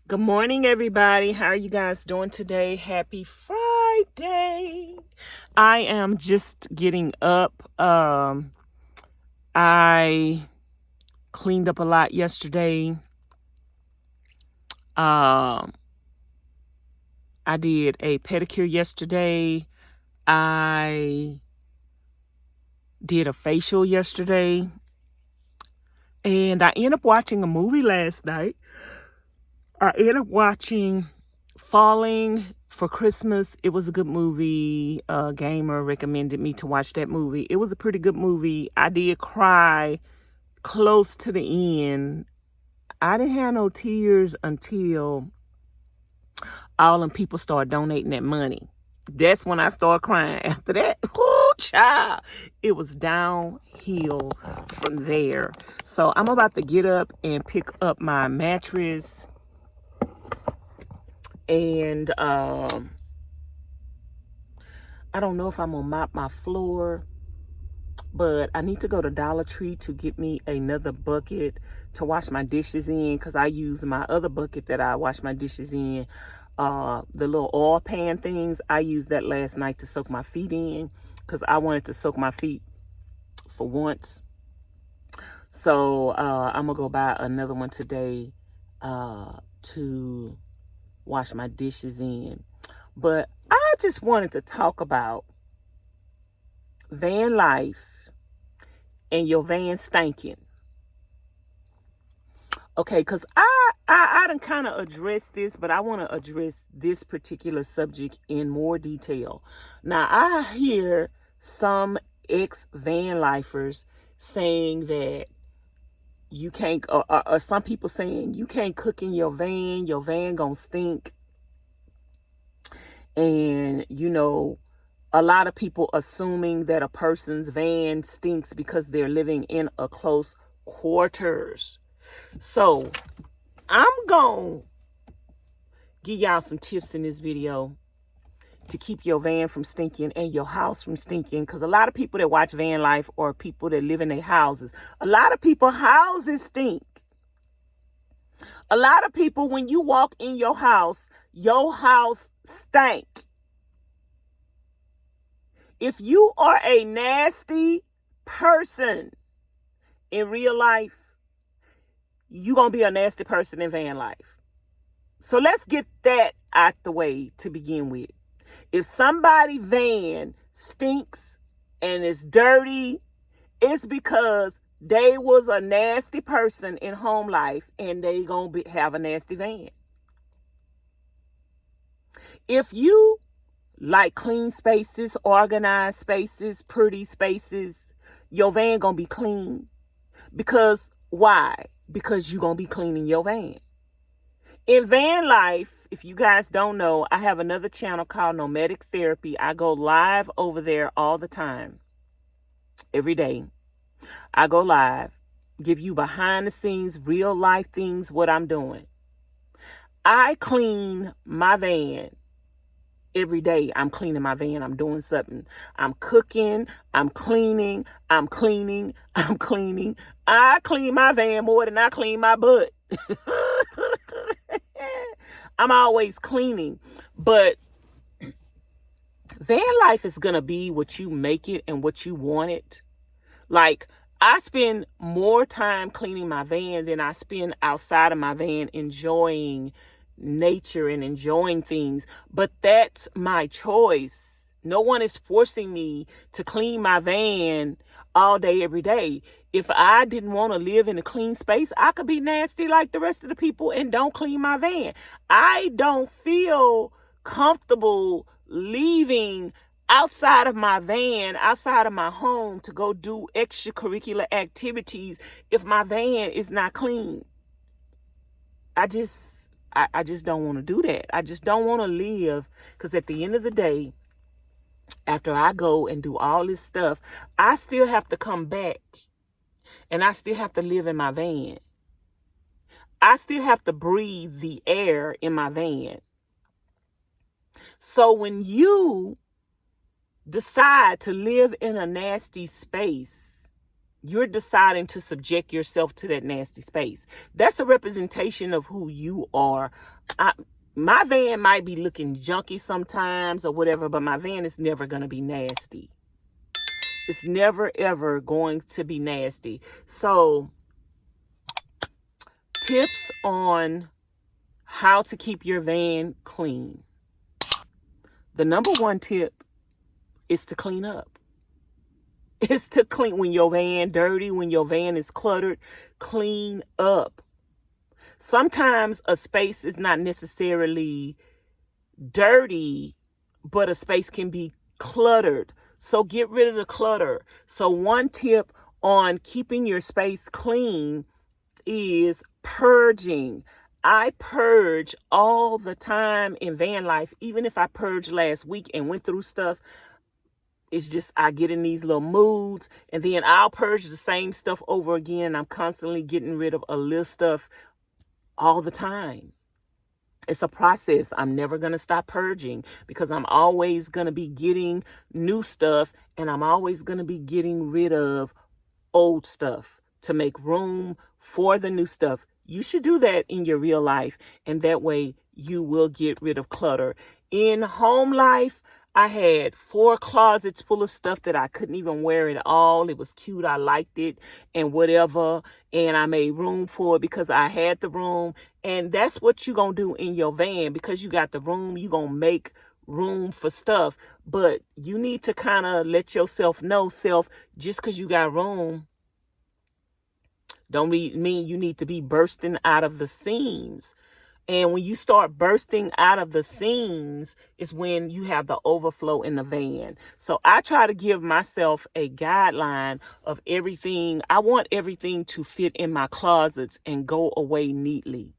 Good morning, everybody. How are you guys doing today? Happy Friday. I am just getting up. I cleaned up a lot yesterday. Um, I did a pedicure yesterday. I did a facial yesterday. And I ended up watching a movie last night. I ended up watching Falling for Christmas. It was a good movie. A gamer recommended me to watch that movie. It was a pretty good movie. I did cry close to the end. I didn't have no tears until all them people started donating that money. That's when I started crying. After that, whoo, child, it was downhill from there. So I'm about to get up and pick up my mattress and I don't know if I'm gonna mop my floor, but I need to go to Dollar Tree to get me another bucket to wash my dishes in, because I use my other bucket that I wash my dishes in, the little oil pan things. I used that last night to soak my feet in, because I wanted to soak my feet for once. So I'm gonna go buy another one today to wash my dishes in. But I just wanted to talk about van life and your van stinking. Okay, because I done kind of addressed this, but I want to address this particular subject in more detail. Now, I hear some ex-van lifers saying that you can't, or some people saying you can't cook in your van gonna stink. And, a lot of people assuming that a person's van stinks because they're living in a close quarters. So I'm going to give y'all some tips in this video to keep your van from stinking and your house from stinking. Because a lot of people that watch van life or people that live in their houses, a lot of people houses stink. A lot of people, when you walk in your house stank. If you are a nasty person in real life, you're going to be a nasty person in van life. So let's get that out the way to begin with. If somebody's van stinks and is dirty, it's because they was a nasty person in home life and they going to have a nasty van. If you like clean spaces, organized spaces, pretty spaces, your van gonna be clean. Because why? Because you gonna be cleaning your van. In van life, if you guys don't know, I have another channel called Nomadic Therapy. I go live over there all the time. Every day. I go live, give you behind the scenes, real life things, what I'm doing. I clean my van. Every day I'm cleaning my van. I'm doing something. I'm cooking. I'm cleaning. I'm cleaning. I'm cleaning. I clean my van more than I clean my butt. I'm always cleaning. But van life is going to be what you make it and what you want it. Like, I spend more time cleaning my van than I spend outside of my van enjoying nature and enjoying things. But that's my choice. No one is forcing me to clean my van all day, every day. If I didn't want to live in a clean space, I could be nasty like the rest of the people and don't clean my van. I don't feel comfortable leaving outside of my van, outside of my home to go do extracurricular activities if my van is not clean. I just don't want to do that. I just don't want to live, because at the end of the day, after I go and do all this stuff, I still have to come back and I still have to live in my van. I still have to breathe the air in my van. So when you decide to live in a nasty space, You're deciding to subject yourself to that nasty space. That's a representation of who you are. My van might be looking junky sometimes or whatever, but my van is never going to be nasty. It's never, ever going to be nasty. So, tips on how to keep your van clean. The number one tip is to clean up. It's to clean. When your van dirty, when your van is cluttered, clean up. Sometimes a space is not necessarily dirty, but a space can be cluttered. So get rid of the clutter. So one tip on keeping your space clean is purging. I purge all the time in van life. Even if I purged last week and went through stuff, it's just I get in these little moods, and then I'll purge the same stuff over again. I'm constantly getting rid of a little stuff all the time. It's a process. I'm never going to stop purging because I'm always going to be getting new stuff, and I'm always going to be getting rid of old stuff to make room for the new stuff. You should do that in your real life, and that way you will get rid of clutter. In home life, I had 4 closets full of stuff that I couldn't even wear at all. It was cute. I liked it and whatever. And I made room for it because I had the room. And that's what you're going to do in your van. Because you got the room, you're going to make room for stuff. But you need to kind of let yourself know, just because you got room, don't mean you need to be bursting out of the seams. And when you start bursting out of the seams is when you have the overflow in the van. So I try to give myself a guideline of everything. I want everything to fit in my closets and go away neatly.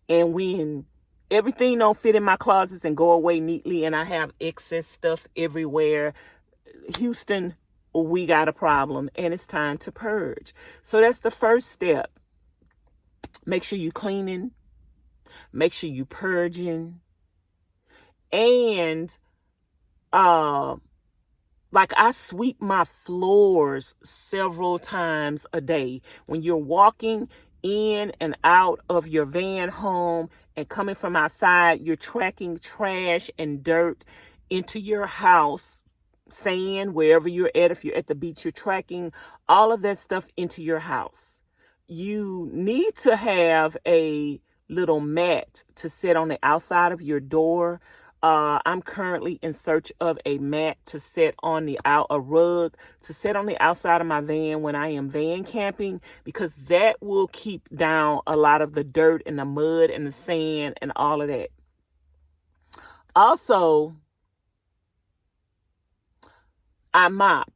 And when everything don't fit in my closets and go away neatly and I have excess stuff everywhere, Houston, we got a problem and it's time to purge. So that's the first step. Make sure you're cleaning. Make sure you purging. And like I sweep my floors several times a day. When you're walking in and out of your van home and coming from outside, you're tracking trash and dirt into your house, sand, wherever you're at. If you're at the beach, you're tracking all of that stuff into your house. You need to have a little mat to sit on the outside of your door. I'm currently in search of a mat to set on a rug to set on the outside of my van when I am van camping, because that will keep down a lot of the dirt and the mud and the sand and all of that. Also, I mop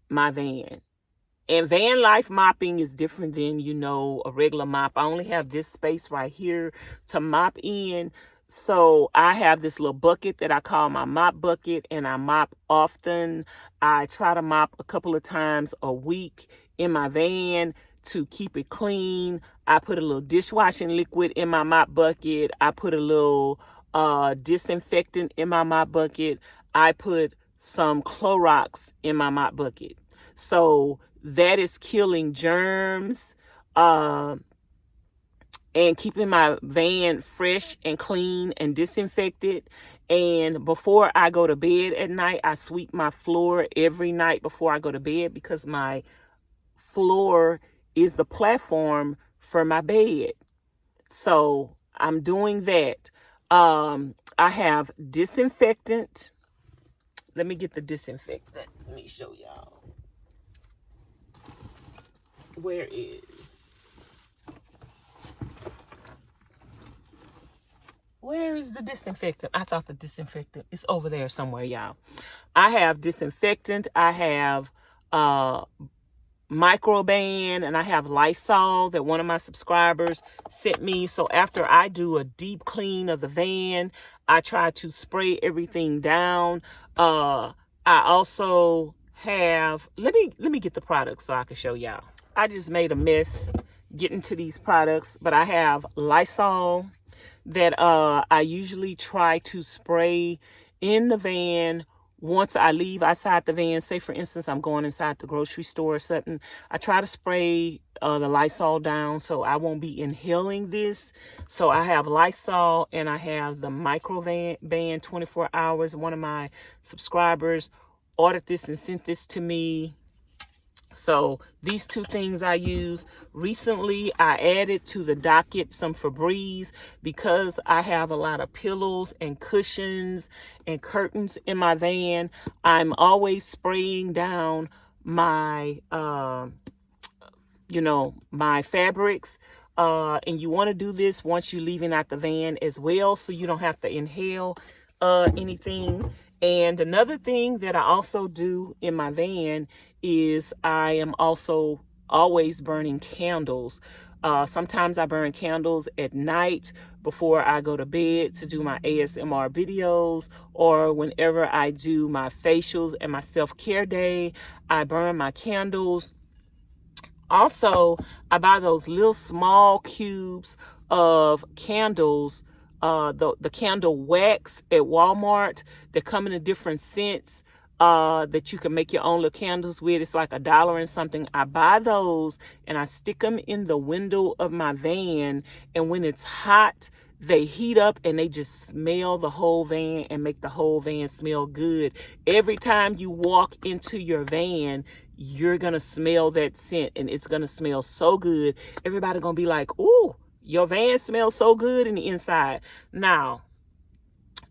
my van. And van life mopping is different than, a regular mop. I only have this space right here to mop in. So I have this little bucket that I call my mop bucket, and I mop often. I try to mop a couple of times a week in my van to keep it clean. I put a little dishwashing liquid in my mop bucket. I put a little disinfectant in my mop bucket. I put some Clorox in my mop bucket. So that is killing germs and keeping my van fresh and clean and disinfected. And before I go to bed at night, I sweep my floor every night before I go to bed, because my floor is the platform for my bed. So I'm doing that. I have disinfectant. Let me get the disinfectant. Let me show y'all. Where is the disinfectant? I thought the disinfectant is over there somewhere, y'all. I have disinfectant. I have Microban, and I have Lysol that one of my subscribers sent me. So after I do a deep clean of the van, I try to spray everything down. I also have, let me get the products so I can show y'all. I just made a mess getting to these products, but I have Lysol that I usually try to spray in the van once I leave outside the van, say for instance, I'm going inside the grocery store or something, I try to spray the Lysol down so I won't be inhaling this. So I have Lysol and I have the micro van 24 hours. One of my subscribers ordered this and sent this to me. So these two things I use. Recently, I added to the docket some Febreze because I have a lot of pillows and cushions and curtains in my van. I'm always spraying down my, my fabrics. And you want to do this once you're leaving out the van as well, so you don't have to inhale anything. And another thing that I also do in my van is I am also always burning candles. Sometimes I burn candles at night before I go to bed to do my ASMR videos, or whenever I do my facials and my self-care day, I burn my candles. Also, I buy those little small cubes of candles, the candle wax at Walmart that come in a different scents that you can make your own little candles with. It's like $1 and something. I buy those and I stick them in the window of my van. And when it's hot, they heat up and they just smell the whole van and make the whole van smell good. Every time you walk into your van, you're going to smell that scent and it's going to smell so good. Everybody going to be like, ooh, your van smells so good in the inside. Now,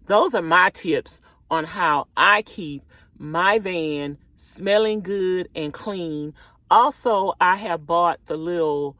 those are my tips on how I keep my van smelling good and clean. Also, I have bought the little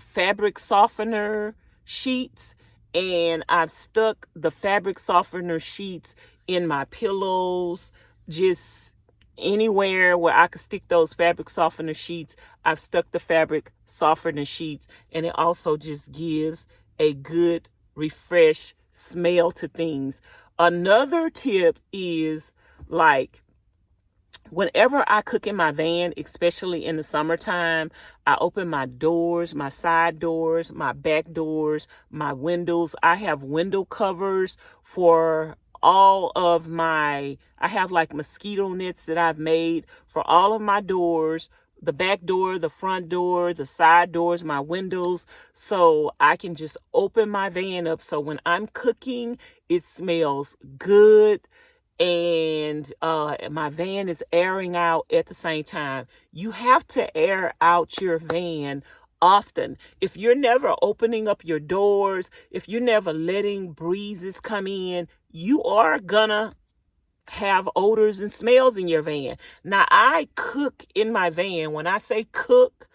fabric softener sheets, and I've stuck the fabric softener sheets in my pillows, just anywhere where I could stick those fabric softener sheets. I've stuck the fabric softener sheets, and it also just gives a good refresh smell to things. Another tip is, like, whenever I cook in my van, especially in the summertime, I open my doors, my side doors, my back doors, my windows. I have window covers for all of I have like mosquito nets that I've made for all of my doors, the back door, the front door, the side doors, my windows, so I can just open my van up. So when I'm cooking, it smells good and my van is airing out at the same time. You have to air out your van often. If you're never opening up your doors, if you're never letting breezes come in, you are gonna have odors and smells in your van. Now, I cook in my van. When I say cook,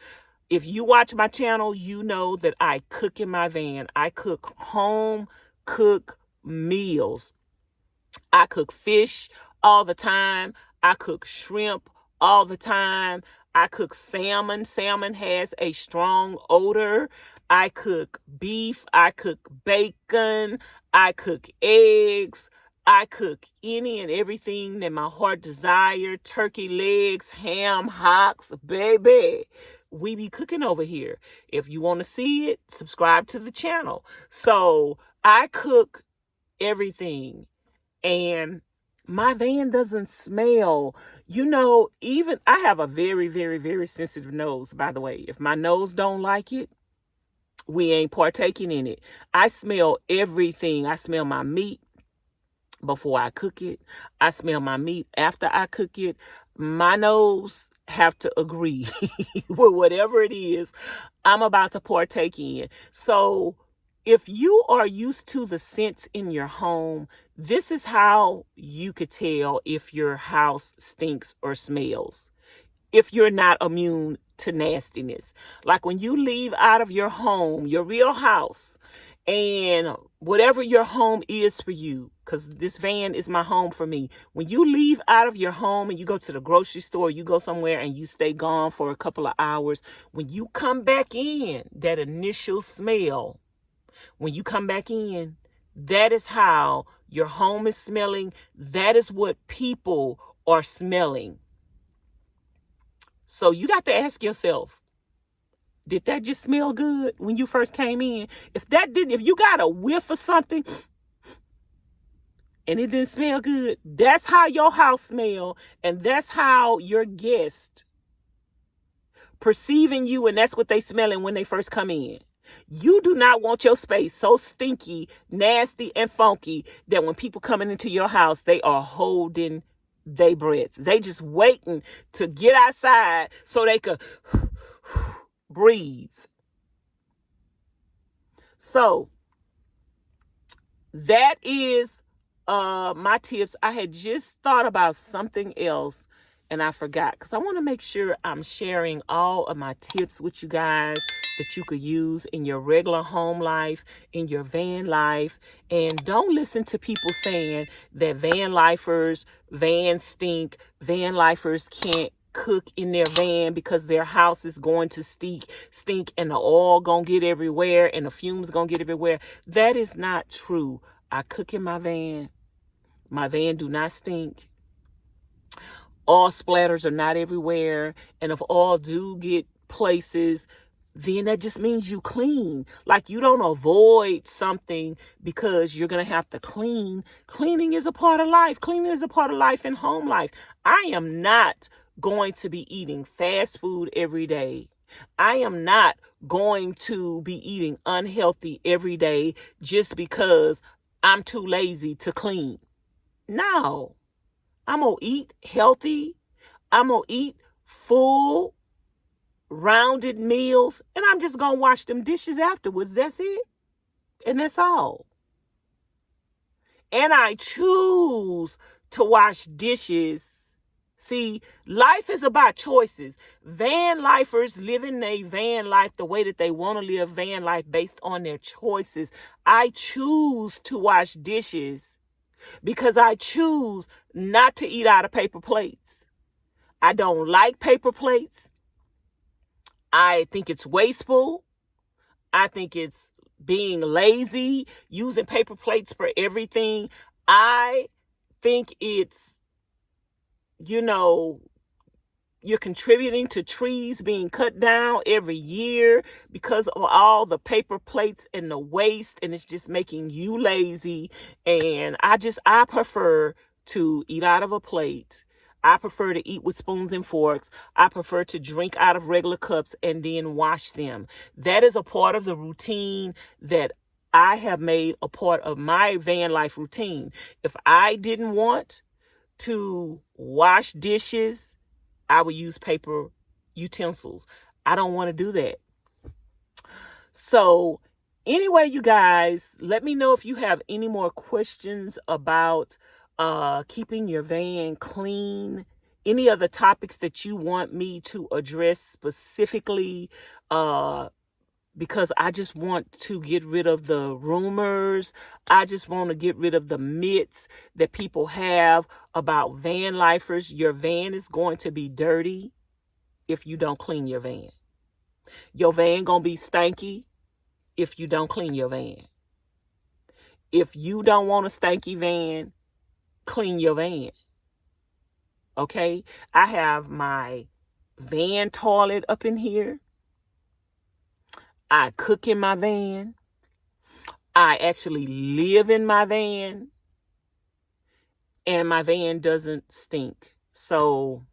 if you watch my channel, you know that I cook in my van. I cook home cook meals. I cook fish all the time. I cook shrimp all the time. I cook salmon. Salmon has a strong odor. I cook beef. I cook bacon. I cook eggs. I cook any and everything that my heart desired. Turkey legs, ham hocks, baby. We be cooking over here. If you want to see it, subscribe to the channel. So I cook everything. And my van doesn't smell. Even I have a very, very, very sensitive nose, by the way. If my nose don't like it, we ain't partaking in it. I smell everything. I smell my meat before I cook it. I smell my meat after I cook it. My nose have to agree with whatever it is I'm about to partake in. So if you are used to the scents in your home, this is how you could tell if your house stinks or smells. If you're not immune to nastiness. Like when you leave out of your home, your real house, and whatever your home is for you, because this van is my home for me. When you leave out of your home and you go to the grocery store, you go somewhere and you stay gone for a couple of hours, when you come back in, that initial smell, when you come back in, that is how your home is smelling. That is what people are smelling. So you got to ask yourself, did that just smell good when you first came in? If you got a whiff of something and it didn't smell good, that's how your house smell, and that's how your guest perceiving you, and that's what they smelling when they first come in. You do not want your space so stinky, nasty, and funky that when people coming into your house, they are holding their breath. They just waiting to get outside so they could breathe. So that is my tips. I had just thought about something else and I forgot, because I want to make sure I'm sharing all of my tips with you guys that you could use in your regular home life, in your van life. And don't listen to people saying that van lifers, vans stink, van lifers can't cook in their van because their house is going to stink and the oil gonna get everywhere and the fumes gonna get everywhere. That is not true. I cook in my van. My van do not stink. All splatters are not everywhere. And if all do get places, then that just means you clean. Like, you don't avoid something because you're going to have to clean. Cleaning is a part of life. Cleaning is a part of life and home life. I am not going to be eating fast food every day. I am not going to be eating unhealthy every day just because I'm too lazy to clean. No. I'm going to eat healthy. I'm going to eat full, rounded meals. And I'm just going to wash them dishes afterwards. That's it. And that's all. And I choose to wash dishes. See, life is about choices. Van lifers living a van life the way that they want to live van life based on their choices. I choose to wash dishes because I choose not to eat out of paper plates. I don't like paper plates. I think it's wasteful. I think it's being lazy, using paper plates for everything. I think it's, you're contributing to trees being cut down every year because of all the paper plates and the waste, and it's just making you lazy. And I prefer to eat out of a plate. I prefer to eat with spoons and forks. I prefer to drink out of regular cups and then wash them. That is a part of the routine that I have made a part of my van life routine. If I didn't want to wash dishes, I would use paper utensils. I don't want to do that. So anyway, you guys, let me know if you have any more questions about keeping your van clean, any other topics that you want me to address specifically, because I just want to get rid of the rumors. I just want to get rid of the myths that people have about van lifers. Your van is going to be dirty if you don't clean your van. Your van going to be stanky if you don't clean your van. If you don't want a stanky van, clean your van. Okay? I have my van toilet up in here. I cook in my van. I actually live in my van. And my van doesn't stink. So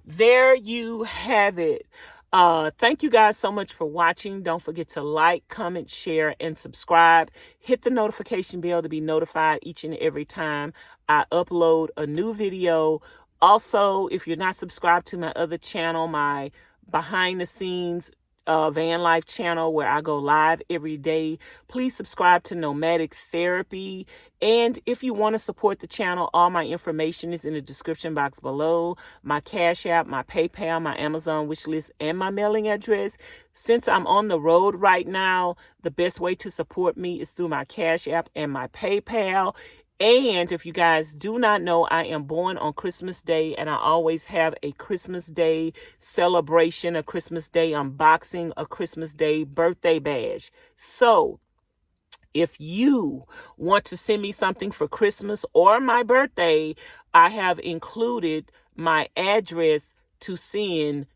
there you have it. Thank you guys so much for watching. Don't forget to like, comment, share, and subscribe. Hit the notification bell to be notified each and every time I upload a new video. Also, if you're not subscribed to my other channel, my behind the scenes van life channel where I go live every day, please subscribe to Nomadic Therapy. And if you want to support the channel, all my information is in the description box below. My Cash App, my PayPal, my Amazon wishlist, and my mailing address. Since I'm on the road right now, the best way to support me is through my Cash App and my PayPal. And if you guys do not know, I am born on Christmas Day, and I always have a Christmas Day celebration, a Christmas Day unboxing, a Christmas Day birthday bash. So if you want to send me something for Christmas or my birthday, I have included my address to send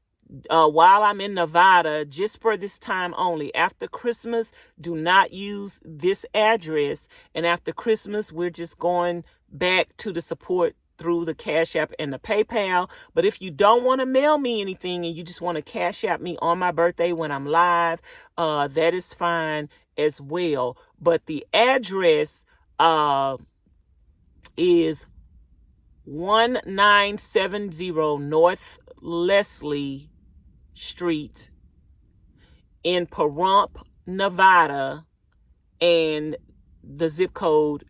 while I'm in Nevada, just for this time only. After Christmas, do not use this address. And after Christmas, we're just going back to the support through the Cash App and the PayPal. But if you don't want to mail me anything and you just want to Cash App me on my birthday when I'm live, that is fine as well. But the address is 1970 North Leslie Street in Pahrump, Nevada, and the zip code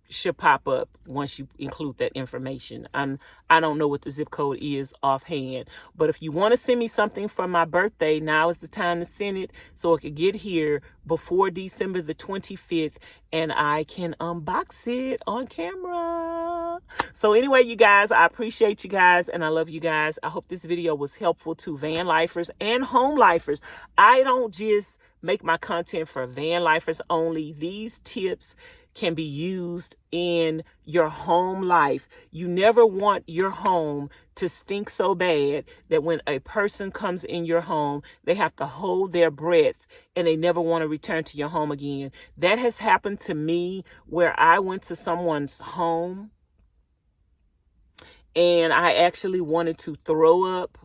should pop up once you include that information. I don't know what the zip code is offhand, but if you want to send me something for my birthday, now is the time to send it so it could get here before December the 25th and I can unbox it on camera. So anyway, you guys, I appreciate you guys and I love you guys. I hope this video was helpful to van lifers and home lifers. I don't just make my content for van lifers only. These tips can be used in your home life. You never want your home to stink so bad that when a person comes in your home, they have to hold their breath and they never want to return to your home again. That has happened to me where I went to someone's home and I actually wanted to throw up.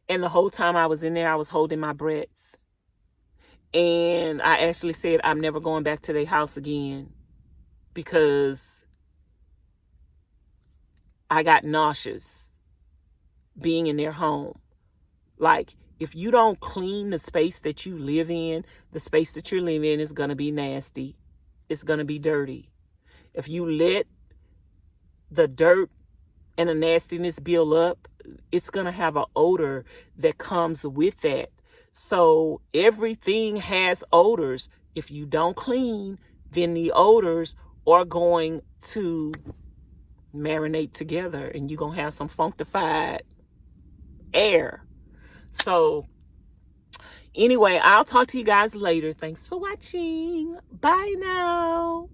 And the whole time I was in there, I was holding my breath. And I actually said, I'm never going back to their house again because I got nauseous being in their home. Like, if you don't clean the space that you live in, the space that you're living in is going to be nasty. It's going to be dirty. If you let the dirt and the nastiness build up, it's going to have an odor that comes with that. So everything has odors. If you don't clean, then the odors are going to marinate together and you're going to have some funkified air. So anyway, I'll talk to you guys later. Thanks for watching. Bye now.